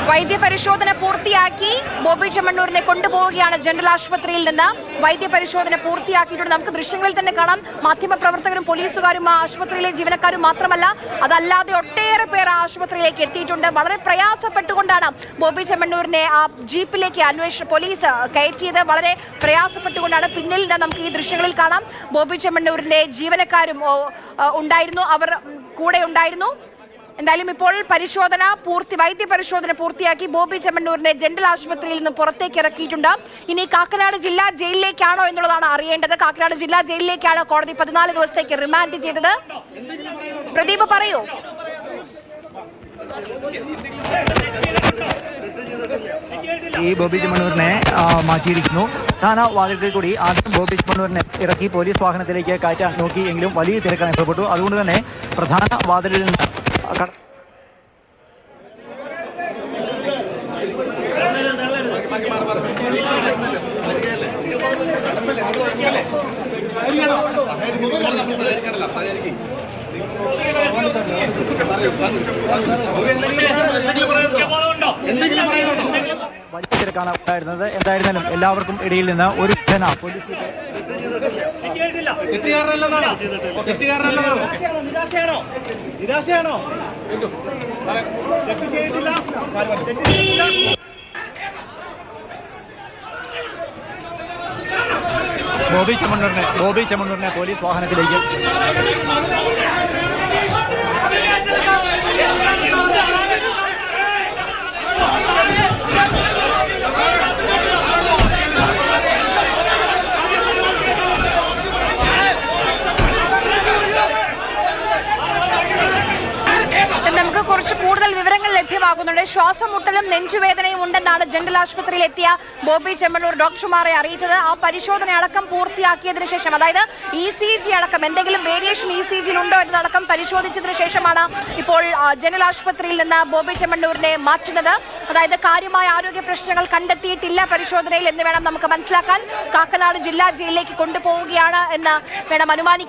വൈദ്യപരിശോധന പൂർത്തിയാക്കി ബോബി ചെമ്മണ്ണൂരിനെ കൊണ്ടുപോവുകയാണ് ജനറൽ ആശുപത്രിയിൽ നിന്ന്. വൈദ്യപരിശോധന പൂർത്തിയാക്കിയിട്ടുണ്ട്. നമുക്ക് ദൃശ്യങ്ങളിൽ തന്നെ കാണാം. മാധ്യമപ്രവർത്തകരും പോലീസുകാരും ആശുപത്രിയിലെ ജീവനക്കാരും മാത്രമല്ല, അതല്ലാതെ ഒട്ടേറെ പേർ ആശുപത്രിയിലേക്ക് എത്തിയിട്ടുണ്ട്. വളരെ പ്രയാസപ്പെട്ടുകൊണ്ടാണ് ബോബി ചെമ്മണ്ണൂരിനെ ആ ജീപ്പിലേക്ക് പോലീസ് കയറ്റിയത്. വളരെ പ്രയാസപ്പെട്ടുകൊണ്ടാണ്. പിന്നിൽ നമുക്ക് ഈ ദൃശ്യങ്ങളിൽ കാണാം. ബോബി ചെമ്മണ്ണൂരിന്റെ ജീവനക്കാരും ഉണ്ടായിരുന്നു, അവർ കൂടെ ഉണ്ടായിരുന്നു. എന്തായാലും ഇപ്പോൾ വൈദ്യപരിശോധന പൂർത്തിയാക്കി ബോബി ചെമ്മണ്ണൂരിനെ ജനറൽ ആശുപത്രിയിൽ നിന്ന് പുറത്തേക്ക് ഇറക്കിയിട്ടുണ്ട്. ഇനി കാക്കനാട് ജില്ലാ ജയിലിലേക്കാണോ എന്നുള്ളതാണ് അറിയേണ്ടത്. കാക്കനാട് ജില്ലാ ജയിലിലേക്കാണ് കോടതി 14 ദിവസത്തേക്ക് റിമാൻഡ് ചെയ്തത്. പ്രദീപ് പറയൂ. ഈ ബോബി ചെമ്മണ്ണൂരിനെ മാറ്റിയിരിക്കുന്നു. പ്രധാന വാതിൽക്കൽ കൂടി ആദ്യം ബോബി ചെമ്മണ്ണൂരിനെ ഇറക്കി പോലീസ് വാഹനത്തിലേക്ക് കയറ്റാൻ നോക്കി, എങ്കിലും വലിയ തിരക്ക് അനുഭവപ്പെട്ടു. അതുകൊണ്ട് തന്നെ പ്രധാന വാതിലിൽ നിന്ന് വലിയ തിരക്കാണ് ഉണ്ടായിരുന്നത്. എന്തായിരുന്നാലും എല്ലാവർക്കും ഇടയിൽ നിന്ന് ഒരു ജന പോലീസ് ബോബി ചെമ്മണ്ണൂരിനെ പോലീസ് വാഹനത്തിലേക്ക് നമുക്ക് കുറച്ച് കൂടുതൽ വിവരങ്ങൾ ലഭ്യമാകുന്നുണ്ട്. ശ്വാസം മുട്ടലും നെഞ്ചുവേദനയും ഉണ്ടെന്നാണ് ജനറൽ ആശുപത്രിയിൽ എത്തിയ ബോബി ചെമ്മണ്ണൂർ ഡോക്ടർമാരെ അറിയിച്ചത്. ആ പരിശോധന അടക്കം പൂർത്തിയാക്കിയതിനു ശേഷം, അതായത് ECG അടക്കം എന്തെങ്കിലും വേരിയേഷൻ ECGയിൽ ഉണ്ടോ എന്നതടക്കം പരിശോധിച്ചതിനു ശേഷമാണ് ഇപ്പോൾ ജനറൽ ആശുപത്രിയിൽ നിന്ന് ബോബി ചെമ്മണ്ണൂരിനെ മാറ്റുന്നത്. അതായത് കാര്യമായ ആരോഗ്യ പ്രശ്നങ്ങൾ കണ്ടെത്തിയിട്ടില്ല പരിശോധനയിൽ എന്ന് വേണം നമുക്ക് മനസ്സിലാക്കാൻ. കാക്കനാട് ജില്ലാ ജയിലിലേക്ക് കൊണ്ടുപോവുകയാണ് എന്ന് വേണം അനുമാനിക്കാൻ.